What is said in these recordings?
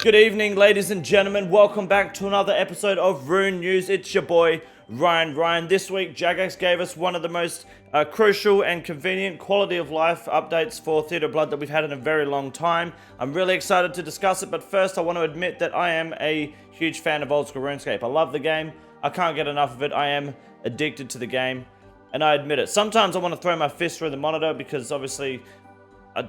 Good evening, ladies and gentlemen. Welcome back to another episode of RuneNews. It's your boy, Ryan. This week, Jagex gave us one of the most crucial and convenient quality of life updates for Theatre of Blood that we've had in a very long time. I'm really excited to discuss it, but first I want to admit that I am a huge fan of old school RuneScape. I love the game. I can't get enough of it. I am addicted to the game, and I admit it. Sometimes I want to throw my fist through the monitor because obviously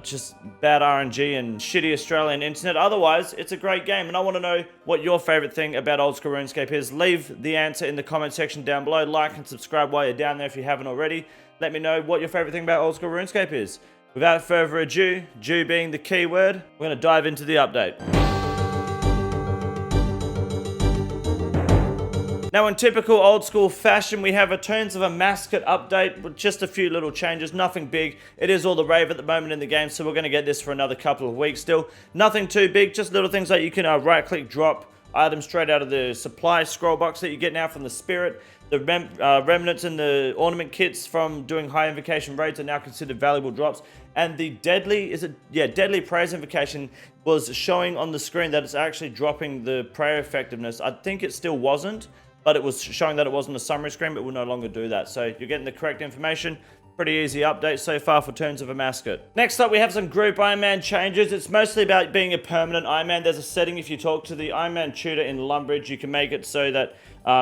just bad RNG and shitty Australian internet. Otherwise, it's a great game, and I want to know what your favorite thing about old school RuneScape is. Leave the answer in the comment section down below. Like and subscribe while you're down there if you haven't already. Let me know what your favorite thing about old school RuneScape is. Without further ado, being the key word, we're going to dive into the update. Now, in typical old school fashion, we have a Returns of a Mascot update with just a few little changes, nothing big. It is all the rave at the moment in the game, so we're going to get this for another couple of weeks still. Nothing too big, just little things like you can right-click drop items straight out of the supply scroll box that you get now from the Spirit. The remnants and the ornament kits from doing high invocation raids are now considered valuable drops. And the deadly praise invocation was showing on the screen that it's actually dropping the prayer effectiveness. I think it still wasn't, but it was showing that it was on the summary screen, but will no longer do that. So you're getting the correct information. Pretty easy update so far for Returns of a Mascot. Next up, we have some group Iron Man changes. It's mostly about being a permanent Iron Man. There's a setting, if you talk to the Iron Man tutor in Lumbridge, you can make it so that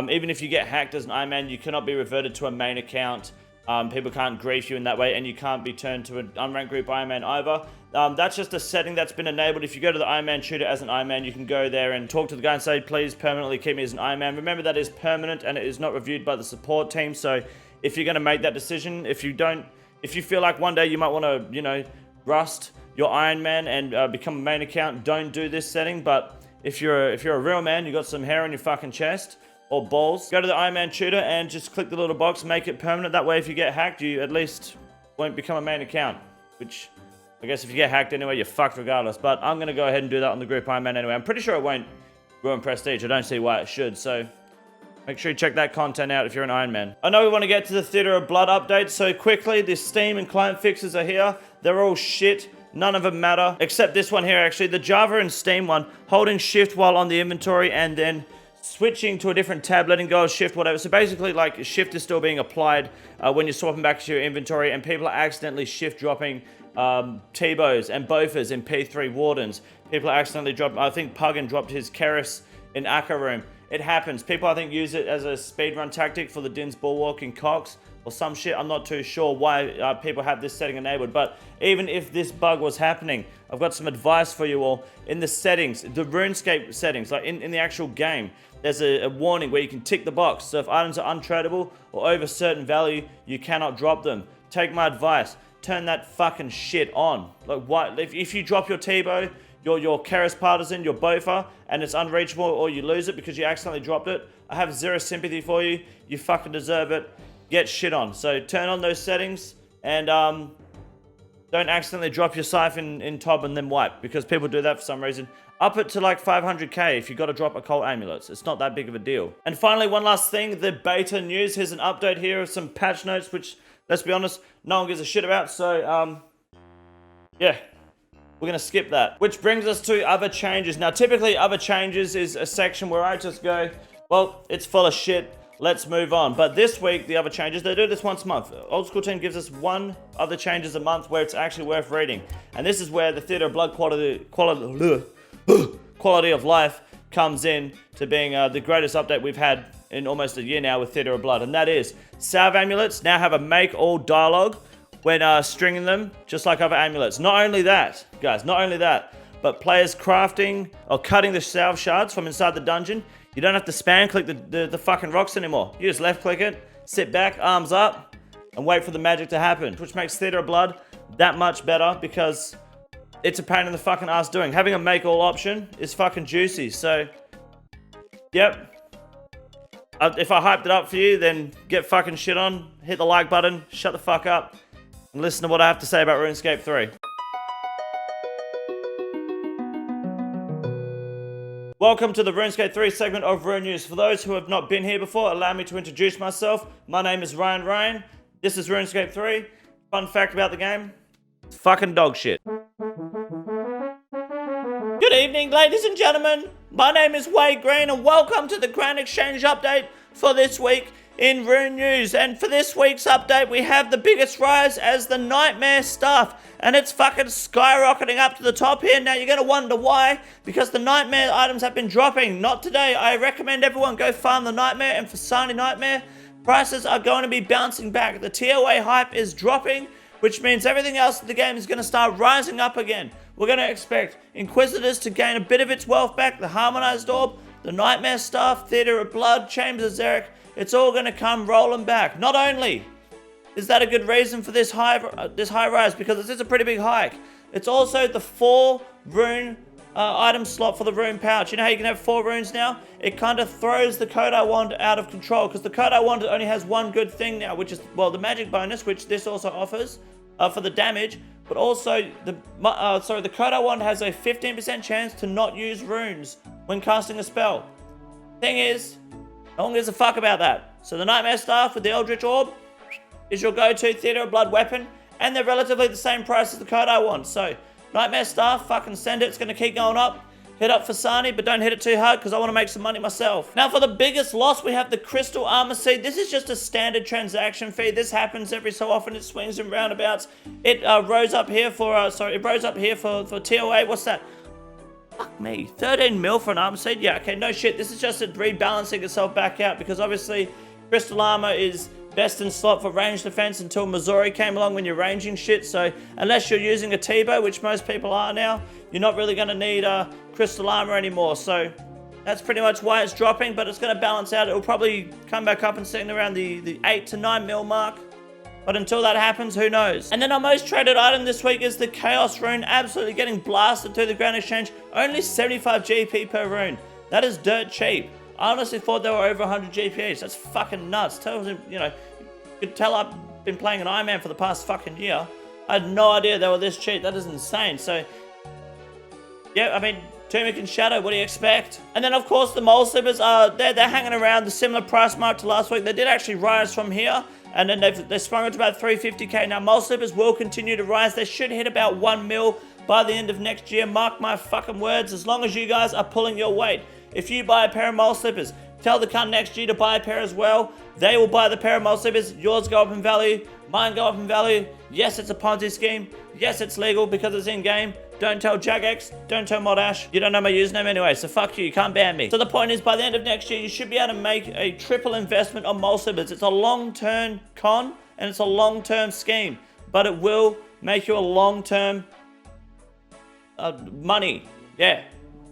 even if you get hacked as an Iron Man, you cannot be reverted to a main account. People can't grief you in that way, and you can't be turned to an unranked group Iron Man either. That's just a setting that's been enabled. If you go to the Iron Man tutor as an Iron Man, you can go there and talk to the guy and say, please permanently keep me as an Iron Man. Remember, that is permanent and it is not reviewed by the support team. So if you're going to make that decision, if you feel like one day you might want to, rust your Iron Man and become a main account, don't do this setting. But if you're a real man, you got some hair on your fucking chest or balls, go to the Iron Man tutor and just click the little box, make it permanent. That way, if you get hacked, you at least won't become a main account, which I guess if you get hacked anyway, you're fucked regardless. But I'm going to go ahead and do that on the group Iron Man anyway. I'm pretty sure it won't ruin prestige. I don't see why it should. So make sure you check that content out if you're an Iron Man. I know we want to get to the Theatre of Blood update. So quickly, the Steam and client fixes are here. They're all shit. None of them matter. Except this one here, actually. The Java and Steam one. Holding shift while on the inventory and then switching to a different tab, letting go of shift, whatever. So basically, like, shift is still being applied when you're swapping back to your inventory, and people are accidentally shift dropping T-bows and Bofas in P3 Wardens. People are accidentally dropping, I think Puggin dropped his Keris in Akka Room. It happens. People, I think, use it as a speedrun tactic for the Din's Bulwark in Cox or some shit. I'm not too sure why people have this setting enabled, but even if this bug was happening, I've got some advice for you all. In the settings, the RuneScape settings, like in the actual game, there's a warning where you can tick the box. So if items are untradeable or over a certain value, you cannot drop them. Take my advice. Turn that fucking shit on. Like, what? If you drop your T-bow, your Keris Partisan, your Bofa, and it's unreachable or you lose it because you accidentally dropped it, I have zero sympathy for you. You fucking deserve it. Get shit on. So turn on those settings and don't accidentally drop your siphon in TOB and then wipe, because people do that for some reason. Up it to like 500k if you got to drop occult amulets. It's not that big of a deal. And finally, one last thing, the beta news. Here's an update here of some patch notes, which, let's be honest, no one gives a shit about. So, yeah, we're going to skip that. Which brings us to other changes. Now, typically, other changes is a section where I just go, well, it's full of shit. Let's move on. But this week, the other changes, they do this once a month. Old School Team gives us one other changes a month where it's actually worth reading. And this is where the Theatre of Blood quality of life comes in to being the greatest update we've had in almost a year now with Theatre of Blood. And that is, salve amulets now have a make all dialogue when stringing them, just like other amulets. Not only that, guys, but players crafting or cutting the salve shards from inside the dungeon, you don't have to spam click the fucking rocks anymore. You just left click it, sit back, arms up, and wait for the magic to happen, which makes Theatre of Blood that much better because it's a pain in the fucking ass doing. Having a make all option is fucking juicy. So, yep. If I hyped it up for you, then get fucking shit on, hit the like button, shut the fuck up, and listen to what I have to say about RuneScape 3. Welcome to the RuneScape 3 segment of RuneNews. For those who have not been here before, allow me to introduce myself. My name is Ryan. This is RuneScape 3. Fun fact about the game, it's fucking dog shit. Good evening. evening, ladies and gentlemen. My name is Wade Green, and welcome to the Grand Exchange update for this week in RuneNews. And for this week's update, we have the biggest rise as the Nightmare stuff, and it's fucking skyrocketing up to the top here. Now, you're going to wonder why, because the Nightmare items have been dropping. Not today. I recommend everyone go farm the Nightmare, and for Sani Nightmare, prices are going to be bouncing back. The TOA hype is dropping, which means everything else in the game is going to start rising up again. We're going to expect Inquisitors to gain a bit of its wealth back, the Harmonized Orb, the Nightmare Staff, Theater of Blood, Chambers of Xeric. It's all going to come rolling back. Not only is that a good reason for this high rise, because it is a pretty big hike, it's also the 4 rune item slot for the rune pouch. You know how you can have 4 runes now? It kind of throws the Condor wand out of control, because the Condor wand only has one good thing now, which is, well, the magic bonus, which this also offers for the damage, but also the Condor wand has a 15% chance to not use runes when casting a spell. Thing is, no one gives a fuck about that. So the Nightmare Staff with the Eldritch Orb is your go-to Theater of Blood weapon, and they're relatively the same price as the Condor wand. So Nightmare Staff, fucking send it. It's going to keep going up. Hit up for Sani, but don't hit it too hard because I want to make some money myself. Now for the biggest loss, we have the Crystal Armor Seed. This is just a standard transaction fee. This happens every so often. It swings and roundabouts. It rose up here for, it rose up here for TOA. What's that? Fuck me. 13 mil for an Armor Seed? Yeah, okay, no shit. This is just it rebalancing itself back out, because obviously Crystal Armor is best in slot for range defense until Missouri came along when you're ranging shit. So unless you're using a T-bow, which most people are now, you're not really going to need crystal armor anymore. So that's pretty much why it's dropping, but it's going to balance out. It'll probably come back up and sitting around the 8 to 9 mil mark. But until that happens, who knows? And then our most traded item this week is the Chaos Rune, absolutely getting blasted through the Grand Exchange. Only 75 GP per rune. That is dirt cheap. I honestly thought they were over 100 GPs. That's fucking nuts. You could tell I've been playing an Iron Man for the past fucking year. I had no idea they were this cheap. That is insane. So, yeah, I mean, Tunic and Shadow, what do you expect? And then, of course, the Mole Slippers, they're hanging around the similar price mark to last week. They did actually rise from here, and then they sprung up to about 350k. Now, Mole Slippers will continue to rise. They should hit about 1 mil by the end of next year. Mark my fucking words, as long as you guys are pulling your weight. If you buy a pair of Mole Slippers, tell the cunt next year to buy a pair as well. They will buy the pair of Mole Slippers. Yours go up in value. Mine go up in value. Yes, it's a Ponzi scheme. Yes, it's legal because it's in-game. Don't tell Jagex. Don't tell Modash. You don't know my username anyway, so fuck you. You can't ban me. So the point is, by the end of next year, you should be able to make a triple investment on Mole Slippers. It's a long-term con, and it's a long-term scheme. But it will make you a long-term money. Yeah.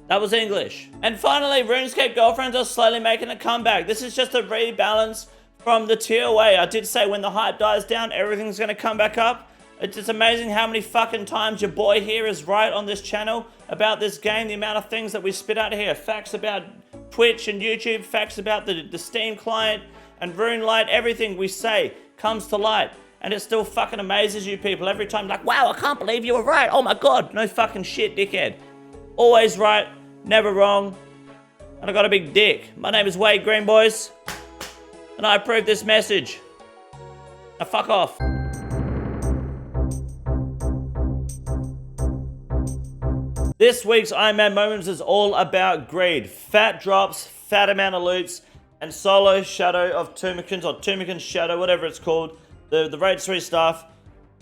That was English. And finally, RuneScape girlfriends are slowly making a comeback. This is just a rebalance from the TOA. I did say when the hype dies down, everything's going to come back up. It's just amazing how many fucking times your boy here is right on this channel about this game. The amount of things that we spit out here. Facts about Twitch and YouTube. Facts about the Steam client and RuneLite. Everything we say comes to light. And it still fucking amazes you people every time. Like, wow, I can't believe you were right. Oh my god. No fucking shit, dickhead. Always right, never wrong, and I got a big dick. My name is Wade Green, boys, and I approve this message. Now fuck off. This week's Iron Man Moments is all about greed. Fat drops, fat amount of loots, and solo Shadow of Tumikins, or Tumikin's Shadow, whatever it's called. The Raid 3 stuff,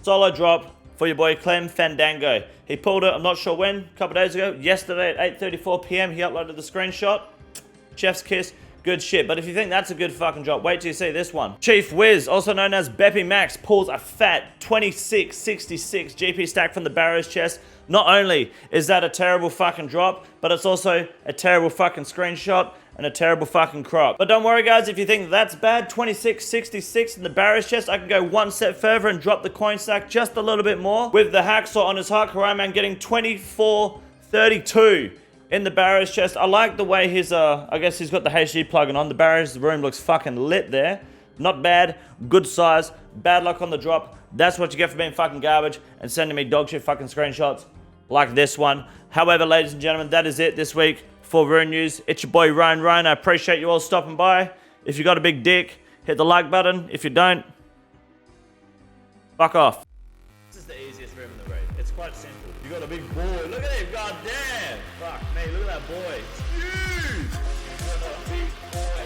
solo drop for your boy Clem Fandango. He pulled it, I'm not sure when, a couple days ago. Yesterday at 8:34 p.m. he uploaded the screenshot. Chef's kiss, good shit. But if you think that's a good fucking drop, wait till you see this one. Chief Wiz, also known as Beppy Max, pulls a fat 2666 GP stack from the Barrows chest. Not only is that a terrible fucking drop, but it's also a terrible fucking screenshot and a terrible fucking crop. But don't worry guys, if you think that's bad, 2666 in the Barrows chest, I can go one step further and drop the coin stack just a little bit more with the Hacksaw on his Hardcore Man getting 2432 in the Barrows chest. I like the way his, I guess he's got the HD plugin on. The Barrows room looks fucking lit there. Not bad, good size, bad luck on the drop. That's what you get for being fucking garbage and sending me dog shit fucking screenshots like this one. However, ladies and gentlemen, that is it this week for RuneNews. It's your boy Ryan. I appreciate you all stopping by. If you got a big dick, hit the like button. If you don't, fuck off. This is the easiest room in the raid. It's quite simple. You got a big boy. Look at him. God damn. Fuck me, look at that boy. What a big boy.